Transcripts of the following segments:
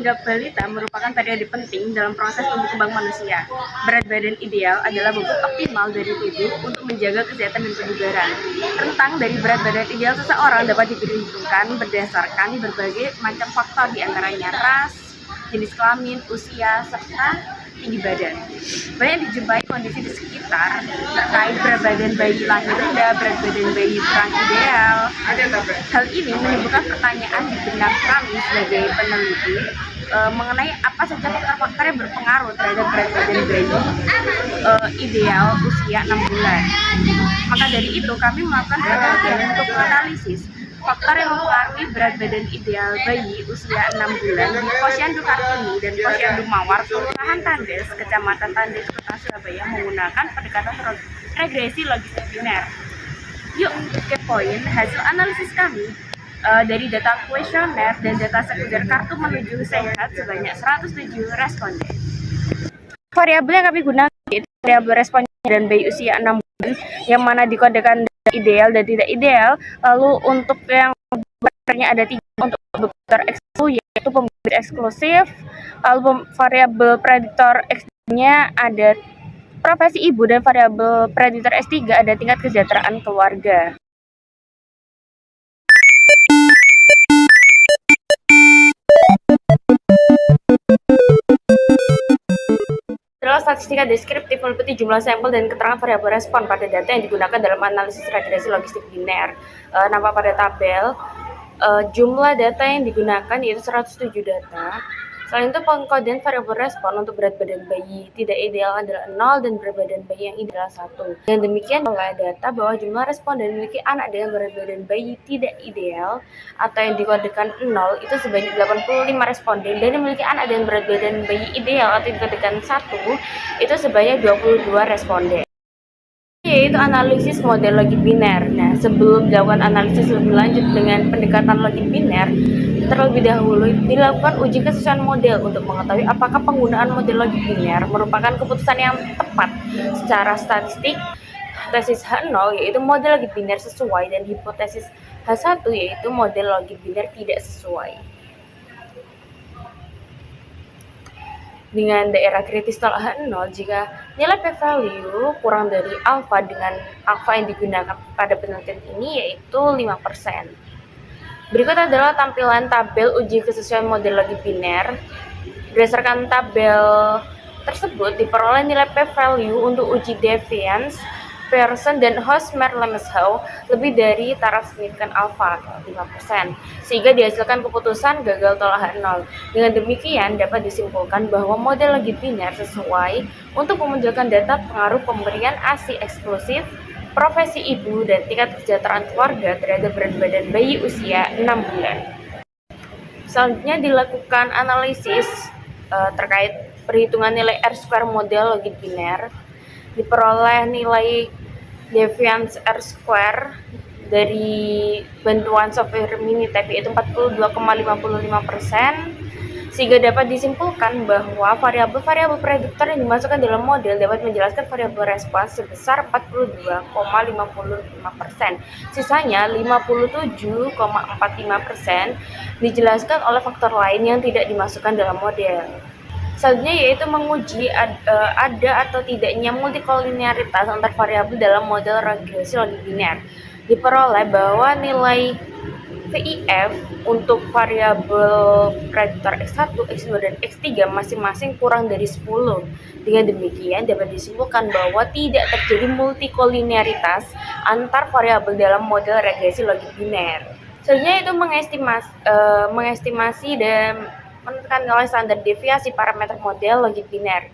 hingga balita merupakan periode penting dalam proses tumbuh kembang manusia. Berat badan ideal adalah bobot optimal dari tubuh untuk menjaga kesehatan dan kebugaran. Rentang dari berat badan ideal seseorang dapat diperhitungkan berdasarkan berbagai macam faktor, diantaranya ras, jenis kelamin, usia, serta tinggi badan. Banyak dijumpai kondisi di sekitar terkait berat badan bayi lahir rendah, berat badan bayi kurang ideal. Hal ini menimbulkan pertanyaan di benak kami sebagai peneliti mengenai apa saja faktor-faktor yang berpengaruh terhadap berat badan bayi ideal usia 6 bulan. Maka dari itu kami melakukan penelitian untuk menganalisis faktor yang mempengaruhi berat badan ideal bayi usia 6 bulan di Posyandu Kartini dan Posyandu Mawar, Kelurahan Tandes, Kecamatan Tandes, Kota Surabaya menggunakan pendekatan regresi logistik biner. Yuk kepoin hasil analisis kami dari data kuesioner dan data sekunder kartu menuju sehat sebanyak 107 responden. Variabel yang kami gunakan yaitu variabel responden dan bayi usia 6 bulan yang mana dikodekan ideal dan tidak ideal. Lalu untuk yang variabelnya ada 3 untuk bebukter eksklusif, yaitu pembibit eksklusif. Lalu variabel prediktor X-nya ada profesi ibu dan variabel prediktor S3 ada tingkat kesejahteraan keluarga. Adalah statistika deskriptif meliputi jumlah sampel dan keterangan variabel respon pada data yang digunakan dalam analisis regresi logistik biner. Nampak pada tabel, jumlah data yang digunakan yaitu 107 data. Selain itu, pengkodean variabel respon untuk berat badan bayi tidak ideal adalah 0 dan berat badan bayi yang ideal 1. Dengan demikian, oleh data bahwa jumlah responden memiliki anak dengan berat badan bayi tidak ideal atau yang dikodekan 0 itu sebanyak 85 responden, dan yang memiliki anak dengan berat badan bayi ideal atau yang dikodekan 1 itu sebanyak 22 responden. Yaitu analisis model logik biner. Nah, sebelum dilakukan analisis lebih lanjut dengan pendekatan logik biner, terlebih dahulu dilakukan uji kesesuaian model untuk mengetahui apakah penggunaan model logik biner merupakan keputusan yang tepat secara statistik. Hipotesis H0 yaitu model logik biner sesuai, dan hipotesis H1 yaitu model logik biner tidak sesuai. Dengan daerah kritis tolak H0 jika nilai p-value kurang dari alfa, dengan alfa yang digunakan pada penelitian ini yaitu 5%. Berikut adalah tampilan tabel uji kesesuaian model logik biner. Berdasarkan tabel tersebut diperoleh nilai p-value untuk uji deviance, Pearson dan Hosmer-Lemeshow lebih dari taraf signifikan alfa 5%, sehingga dihasilkan keputusan gagal tolak H0. Dengan demikian dapat disimpulkan bahwa model logik biner sesuai untuk memunculkan data pengaruh pemberian ASI eksklusif, profesi ibu, dan tingkat kesejahteraan keluarga terhadap berat badan bayi usia 6 bulan. Selanjutnya dilakukan analisis terkait perhitungan nilai R-square model logik biner. Diperoleh nilai deviance R-square dari bantuan software Minitab yaitu 42,55%, sehingga dapat disimpulkan bahwa variabel-variabel prediktor yang dimasukkan dalam model dapat menjelaskan variabel respons sebesar 42,55%. Sisanya 57,45% dijelaskan oleh faktor lain yang tidak dimasukkan dalam model. Selanjutnya yaitu menguji ada atau tidaknya multikolinearitas antar variabel dalam model regresi logik biner. Diperoleh bahwa nilai VIF untuk variabel prediktor X1, X2, dan X3 masing-masing kurang dari 10. Dengan demikian dapat disimpulkan bahwa tidak terjadi multikolinearitas antar variabel dalam model regresi logik biner. Selanjutnya itu mengestimasi dan menentukan nilai standar deviasi parameter model logik biner.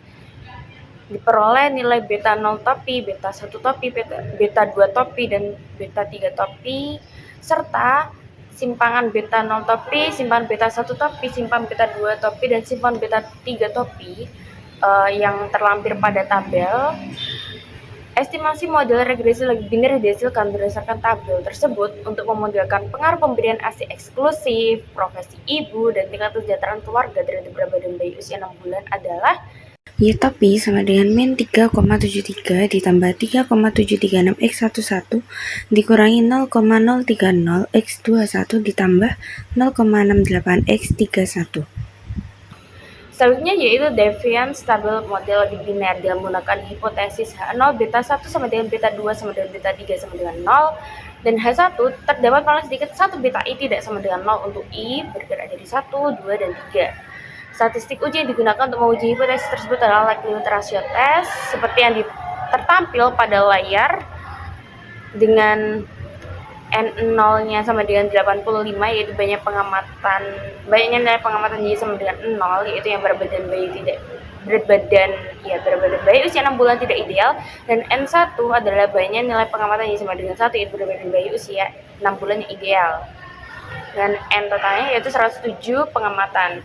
Diperoleh nilai beta 0 topi, beta 1 topi, beta 2 topi, dan beta 3 topi, serta simpangan beta 0 topi, simpangan beta 1 topi, simpangan beta 2 topi, dan simpangan beta 3 topi yang terlampir pada tabel. Estimasi model regresi logik biner dihasilkan berdasarkan tabel tersebut untuk memodelkan pengaruh pemberian ASI eksklusif, profesi ibu, dan tingkat kesejahteraan keluarga terhadap berat badan bayi usia 6 bulan adalah Y topi sama dengan min 3,73 ditambah 3,736 X11 dikurangi 0,030 X21 ditambah 0,68 X31. Selanjutnya yaitu devian stabil model biner dengan menggunakan hipotesis H0 beta 1 sama dengan beta 2 sama dengan beta 3 sama dengan 0 dan H1 terdapat paling sedikit 1 beta I tidak sama dengan 0 untuk I bergerak dari 1, 2, dan 3. Statistik uji yang digunakan untuk menguji hipotesis tersebut adalah likelihood ratio test seperti yang tertampil pada layar dengan N0-nya sama dengan 85, yaitu banyaknya nilai pengamatan Y sama dengan 0, yaitu yang berat badan bayi usia 6 bulan tidak ideal, dan N1 adalah banyaknya nilai pengamatan Y sama dengan 1, yaitu berat badan bayi usia 6 bulan yang ideal. Dan N totalnya yaitu 107 pengamatan.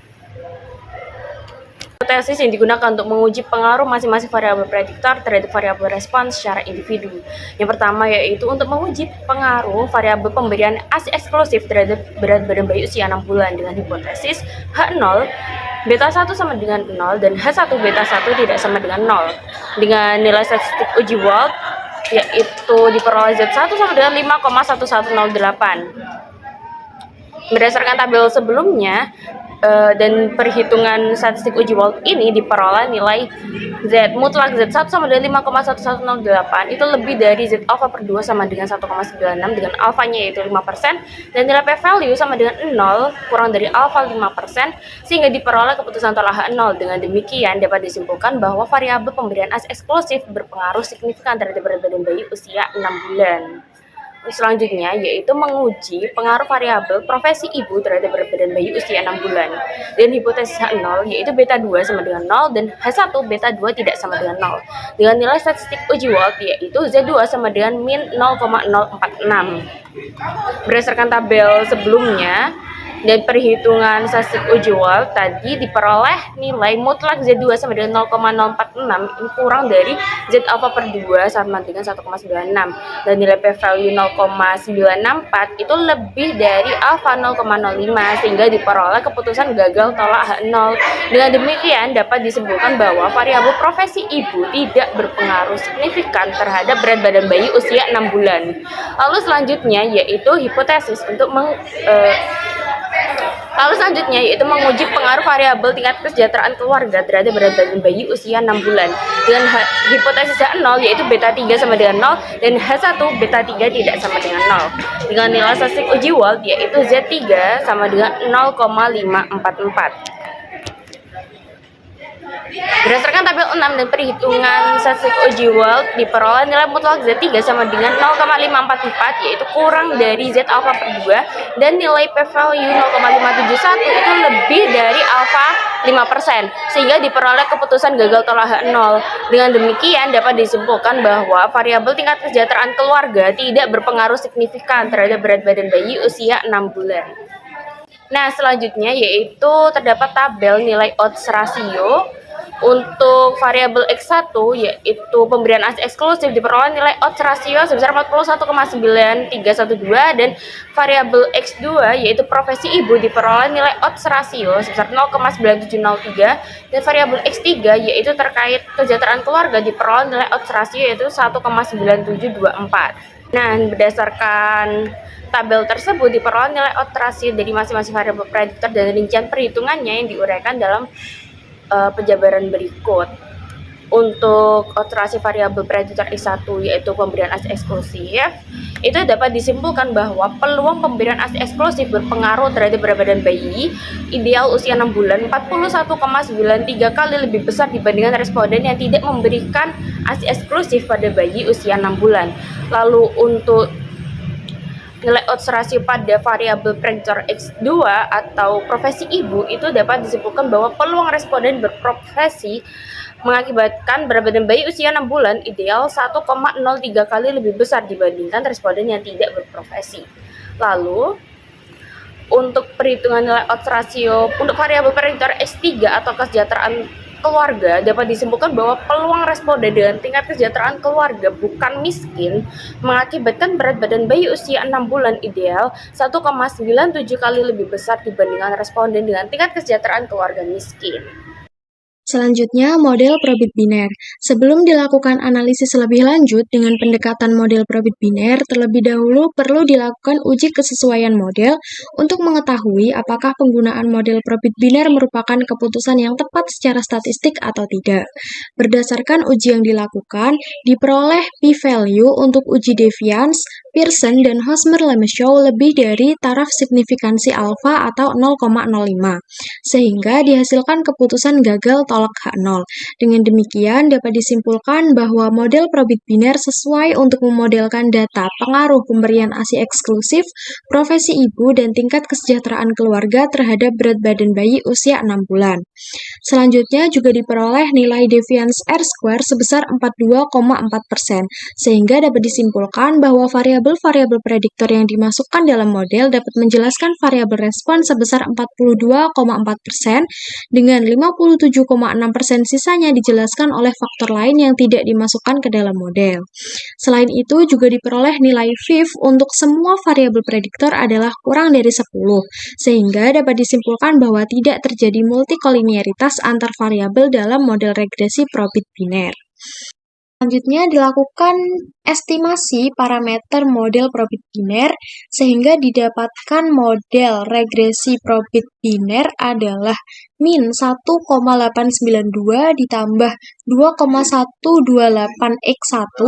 Hipotesis yang digunakan untuk menguji pengaruh masing-masing variabel prediktor terhadap variabel respons secara individu. Yang pertama yaitu untuk menguji pengaruh variabel pemberian ASI eksklusif terhadap berat badan bayi usia 6 bulan dengan hipotesis H0 beta 1 sama dengan 0 dan H1 beta 1 tidak sama dengan 0 dengan nilai statistik uji Wald yaitu diperoleh Z1 sama dengan 5,1108. Berdasarkan tabel sebelumnya dan perhitungan statistik uji Wald ini diperoleh nilai Z mutlak Z1 sama dengan 5,1108 itu lebih dari Z alpha per 2 sama dengan 1,96 dengan alfanya yaitu 5% dan nilai p-value sama dengan 0 kurang dari alfa 5% sehingga diperoleh keputusan tolak H0. Dengan demikian dapat disimpulkan bahwa variabel pemberian ASI eksklusif berpengaruh signifikan terhadap berat badan bayi usia 6 bulan. Selanjutnya yaitu menguji pengaruh variabel profesi ibu terhadap berat badan bayi usia 6 bulan. Dan hipotesis H0 yaitu beta 2 sama dengan 0 dan H1 beta 2 tidak sama dengan 0. Dengan nilai statistik uji Wald yaitu Z2 sama dengan min 0,046. Berdasarkan tabel sebelumnya dan perhitungan statistik uji Wald tadi diperoleh nilai mutlak Z2 sama dengan 0,046 ini kurang dari Z alpha per 2 sama dengan 1,96 dan nilai p-value 0,964 itu lebih dari alfa 0,05 sehingga diperoleh keputusan gagal tolak H0. Dengan demikian dapat disimpulkan bahwa variabel profesi ibu tidak berpengaruh signifikan terhadap berat badan bayi usia 6 bulan. Lalu selanjutnya yaitu hipotesis untuk yaitu menguji pengaruh variabel tingkat kesejahteraan keluarga terhadap berat badan bayi usia 6 bulan. Dengan hipotesis H0 yaitu beta 3 sama dengan 0 dan H1 beta 3 tidak sama dengan 0. Dengan nilai statistik uji Wald yaitu Z3 sama dengan 0,544. Berdasarkan tabel 6 dan perhitungan statistik uji Wald diperoleh nilai mutlak Z3 sama dengan 0,544 yaitu kurang dari Z alpha per 2 dan nilai p-value 0,571 itu lebih dari alfa 5% sehingga diperoleh keputusan gagal tolak H0. Dengan demikian dapat disimpulkan bahwa variabel tingkat kesejahteraan keluarga tidak berpengaruh signifikan terhadap berat badan bayi usia 6 bulan. Nah, selanjutnya yaitu terdapat tabel nilai odds ratio. Untuk variabel X1 yaitu pemberian ASI eksklusif diperoleh nilai odds ratio sebesar 41,9312 dan variabel X2 yaitu profesi ibu diperoleh nilai odds ratio sebesar 0,9703 dan variabel X3 yaitu terkait kesejahteraan keluarga diperoleh nilai odds ratio yaitu 1,9724. Nah, berdasarkan tabel tersebut diperoleh nilai odds ratio dari masing-masing variabel prediktor dan rincian perhitungannya yang diuraikan dalam penjabaran berikut. Untuk odds ratio variabel prediktor X1 yaitu pemberian ASI eksklusif itu dapat disimpulkan bahwa peluang pemberian ASI eksklusif berpengaruh terhadap berat badan bayi ideal usia 6 bulan 41,93 kali lebih besar dibandingkan responden yang tidak memberikan ASI eksklusif pada bayi usia 6 bulan. Lalu untuk nilai odds ratio pada variabel prediktor X2 atau profesi ibu itu dapat disimpulkan bahwa peluang responden berprofesi mengakibatkan berat badan bayi usia 6 bulan ideal 1,03 kali lebih besar dibandingkan responden yang tidak berprofesi. Lalu untuk perhitungan nilai odds ratio untuk variabel prediktor X3 atau kesejahteraan keluarga dapat disimpulkan bahwa peluang responden dengan tingkat kesejahteraan keluarga bukan miskin mengakibatkan berat badan bayi usia 6 bulan ideal 1,97 kali lebih besar dibandingkan responden dengan tingkat kesejahteraan keluarga miskin. Selanjutnya, model probit biner. Sebelum dilakukan analisis lebih lanjut dengan pendekatan model probit biner, terlebih dahulu perlu dilakukan uji kesesuaian model untuk mengetahui apakah penggunaan model probit biner merupakan keputusan yang tepat secara statistik atau tidak. Berdasarkan uji yang dilakukan, diperoleh p-value untuk uji deviance, Pearson dan Hosmer-Lemeshow lebih dari taraf signifikansi alfa atau 0,05, sehingga dihasilkan keputusan gagal tolak H0. Dengan demikian, dapat disimpulkan bahwa model probit biner sesuai untuk memodelkan data pengaruh pemberian ASI eksklusif, profesi ibu, dan tingkat kesejahteraan keluarga terhadap berat badan bayi usia 6 bulan. Selanjutnya juga diperoleh nilai deviance R-square sebesar 42,4%, sehingga dapat disimpulkan bahwa variabel-variabel prediktor yang dimasukkan dalam model dapat menjelaskan variabel respon sebesar 42,4%, dengan 57,6% sisanya dijelaskan oleh faktor lain yang tidak dimasukkan ke dalam model. Selain itu, juga diperoleh nilai VIF untuk semua variabel prediktor adalah kurang dari 10, sehingga dapat disimpulkan bahwa tidak terjadi multikolinearitas antar variabel dalam model regresi probit biner. Selanjutnya dilakukan estimasi parameter model probit biner sehingga didapatkan model regresi probit biner adalah min 1,892 ditambah 2,128x1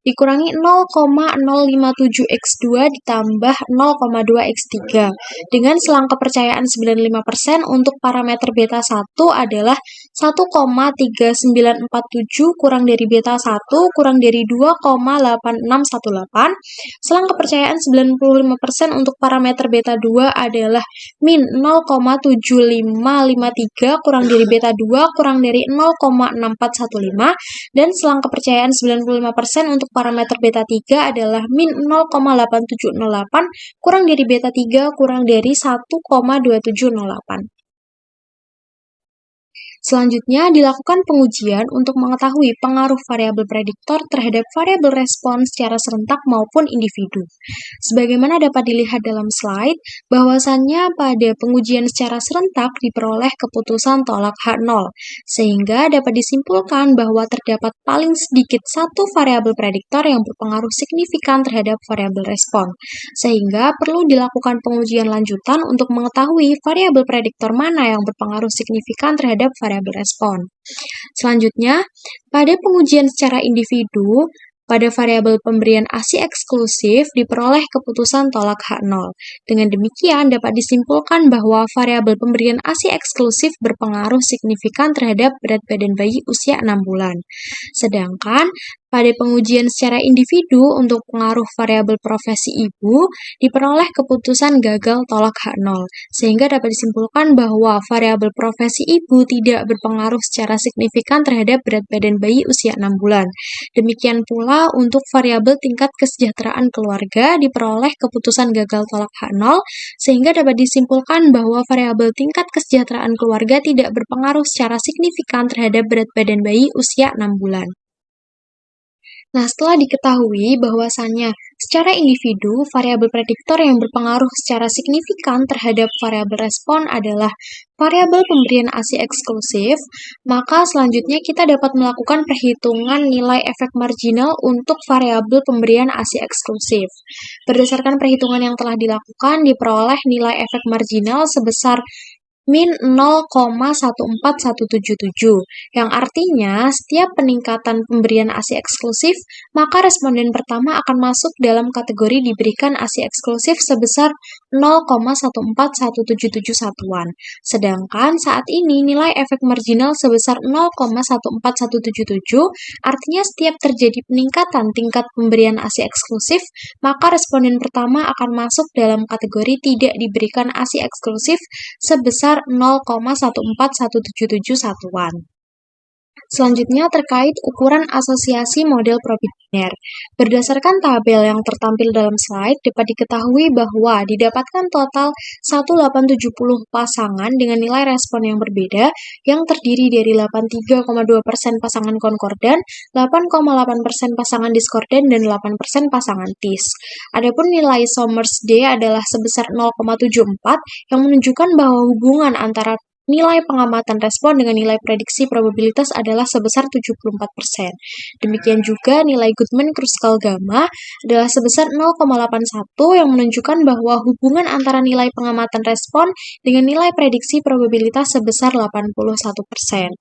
dikurangi 0,057x2 ditambah 0,2x3 dengan selang kepercayaan 95% untuk parameter beta 1 adalah 1,3947 kurang dari beta 1 kurang dari 2,8618. Selang kepercayaan 95% untuk parameter beta 2 adalah min 0,7553 kurang dari beta 2 kurang dari 0,6415 dan selang kepercayaan 95% untuk parameter beta 3 adalah min 0,8708 kurang dari beta 3 kurang dari 1,2708. Selanjutnya, dilakukan pengujian untuk mengetahui pengaruh variabel prediktor terhadap variabel respon secara serentak maupun individu. Sebagaimana dapat dilihat dalam slide, bahwasannya pada pengujian secara serentak diperoleh keputusan tolak H0, sehingga dapat disimpulkan bahwa terdapat paling sedikit satu variabel prediktor yang berpengaruh signifikan terhadap variabel respon, sehingga perlu dilakukan pengujian lanjutan untuk mengetahui variabel prediktor mana yang berpengaruh signifikan terhadap variabel respon. Selanjutnya, pada pengujian secara individu, pada variabel pemberian ASI eksklusif diperoleh keputusan tolak H0. Dengan demikian dapat disimpulkan bahwa variabel pemberian ASI eksklusif berpengaruh signifikan terhadap berat badan bayi usia 6 bulan. Sedangkan pada pengujian secara individu untuk pengaruh variabel profesi ibu, diperoleh keputusan gagal tolak H0, sehingga dapat disimpulkan bahwa variabel profesi ibu tidak berpengaruh secara signifikan terhadap berat badan bayi usia 6 bulan. Demikian pula untuk variabel tingkat kesejahteraan keluarga diperoleh keputusan gagal tolak H0, sehingga dapat disimpulkan bahwa variabel tingkat kesejahteraan keluarga tidak berpengaruh secara signifikan terhadap berat badan bayi usia 6 bulan. Nah, setelah diketahui bahwasannya secara individu, variabel prediktor yang berpengaruh secara signifikan terhadap variabel respon adalah variabel pemberian ASI eksklusif, maka selanjutnya kita dapat melakukan perhitungan nilai efek marginal untuk variabel pemberian ASI eksklusif. Berdasarkan perhitungan yang telah dilakukan, diperoleh nilai efek marginal sebesar min 0,14177, yang artinya setiap peningkatan pemberian ASI eksklusif, maka responden pertama akan masuk dalam kategori diberikan ASI eksklusif sebesar 0,14177 satuan. Sedangkan saat ini nilai efek marginal sebesar 0,14177, artinya setiap terjadi peningkatan tingkat pemberian ASI eksklusif, maka responden pertama akan masuk dalam kategori tidak diberikan ASI eksklusif sebesar 0,14177 satuan. Selanjutnya terkait ukuran asosiasi model probit biner. Berdasarkan tabel yang tertampil dalam slide, dapat diketahui bahwa didapatkan total 1870 pasangan dengan nilai respon yang berbeda yang terdiri dari 83,2% pasangan konkordan, 8,8% pasangan diskordan, dan 8% pasangan TIS. Adapun nilai Somers D adalah sebesar 0,74 yang menunjukkan bahwa hubungan antara nilai pengamatan respon dengan nilai prediksi probabilitas adalah sebesar 74%. Demikian juga nilai Goodman-Kruskal gamma adalah sebesar 0,81 yang menunjukkan bahwa hubungan antara nilai pengamatan respon dengan nilai prediksi probabilitas sebesar 81%.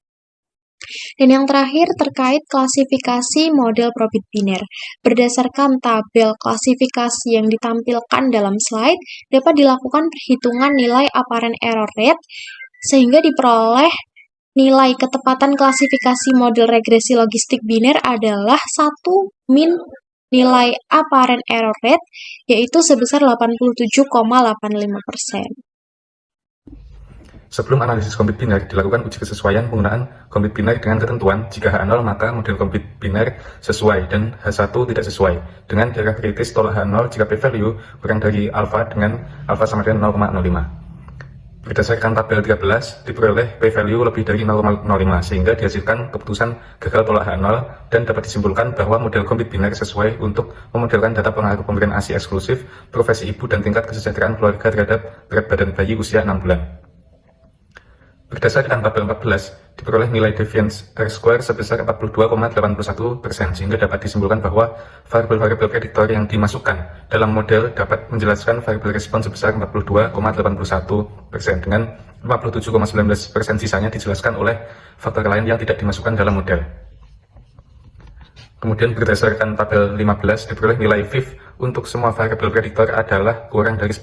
Dan yang terakhir terkait klasifikasi model probit biner. Berdasarkan tabel klasifikasi yang ditampilkan dalam slide, dapat dilakukan perhitungan nilai apparent error rate sehingga diperoleh nilai ketepatan klasifikasi model regresi logistik biner adalah 1 min nilai apparent error rate, yaitu sebesar 87,85%. Sebelum analisis komplit biner, dilakukan uji kesesuaian penggunaan komplit biner dengan ketentuan jika H0 maka model komplit biner sesuai dan H1 tidak sesuai dengan daerah kritis tolak H0 jika p-value kurang dari alfa dengan alfa sama dengan 0,05. Berdasarkan tabel 13, diperoleh p-value lebih dari 0,05 sehingga dihasilkan keputusan gagal tolak H0 dan dapat disimpulkan bahwa model komplit biner sesuai untuk memodelkan data pengaruh pemberian ASI eksklusif, profesi ibu dan tingkat kesejahteraan keluarga terhadap berat badan bayi usia 6 bulan. Berdasarkan tabel 14, diperoleh nilai deviance R-square sebesar 42,81% sehingga dapat disimpulkan bahwa variabel-variabel prediktor yang dimasukkan dalam model dapat menjelaskan variabel respon sebesar 42,81% dengan 57,19% sisanya dijelaskan oleh faktor lain yang tidak dimasukkan dalam model. Kemudian berdasarkan tabel 15, diperoleh nilai VIF untuk semua variabel prediktor adalah kurang dari 10.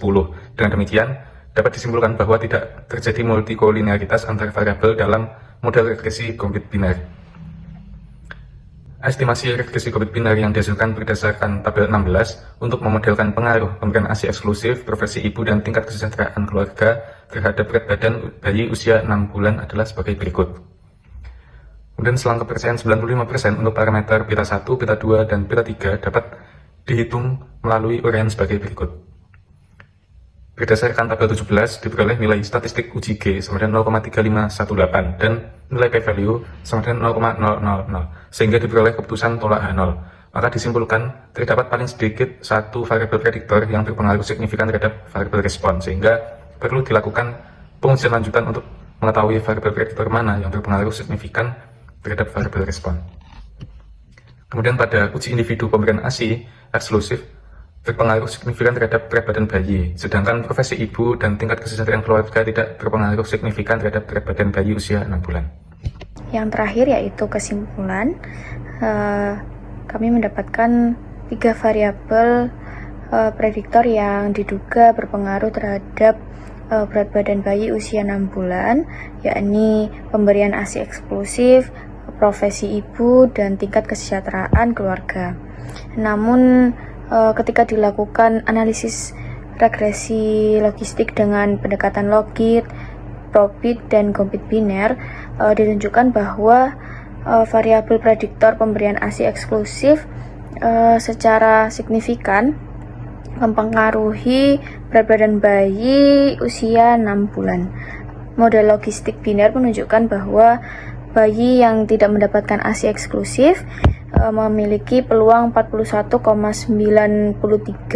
Dengan demikian, dapat disimpulkan bahwa tidak terjadi multikolinearitas antar variabel dalam model regresi komplit biner. Estimasi regresi komplit biner yang dihasilkan berdasarkan tabel 16 untuk memodelkan pengaruh pemberian ASI eksklusif, profesi ibu dan tingkat kesejahteraan keluarga terhadap berat badan bayi usia 6 bulan adalah sebagai berikut. Kemudian selang kepercayaan 95% untuk parameter beta 1, beta 2, dan beta 3 dapat dihitung melalui uraian sebagai berikut. Berdasarkan tabel 17, diperoleh nilai statistik uji G sama dengan 0,3518 dan nilai p-value sama dengan 0,000, sehingga diperoleh keputusan tolak H0. Maka disimpulkan terdapat paling sedikit satu variabel prediktor yang berpengaruh signifikan terhadap variabel respon, sehingga perlu dilakukan pengujian lanjutan untuk mengetahui variabel prediktor mana yang berpengaruh signifikan terhadap variabel respon. Kemudian pada uji individu pemberian ASI eksklusif, berpengaruh signifikan terhadap berat badan bayi, sedangkan profesi ibu dan tingkat kesejahteraan keluarga tidak berpengaruh signifikan terhadap berat badan bayi usia 6 bulan. Yang terakhir yaitu kesimpulan, kami mendapatkan 3 variabel prediktor yang diduga berpengaruh terhadap berat badan bayi usia 6 bulan, yakni pemberian ASI eksklusif, profesi ibu, dan tingkat kesejahteraan keluarga. Namun, ketika dilakukan analisis regresi logistik dengan pendekatan logit, probit, dan komplit biner, ditunjukkan bahwa variabel prediktor pemberian ASI eksklusif secara signifikan mempengaruhi berat badan bayi usia 6 bulan. Model logistik biner menunjukkan bahwa bayi yang tidak mendapatkan ASI eksklusif memiliki peluang 41,93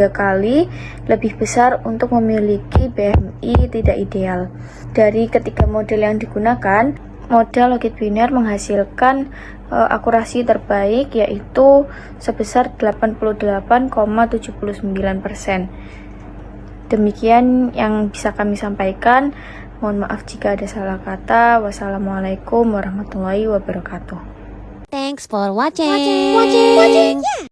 kali lebih besar untuk memiliki BMI tidak ideal. Dari ketiga model yang digunakan, model logit biner menghasilkan akurasi terbaik yaitu sebesar 88,79%. Demikian yang bisa kami sampaikan. Mohon maaf jika ada salah kata. Wassalamualaikum warahmatullahi wabarakatuh. Thanks for watching.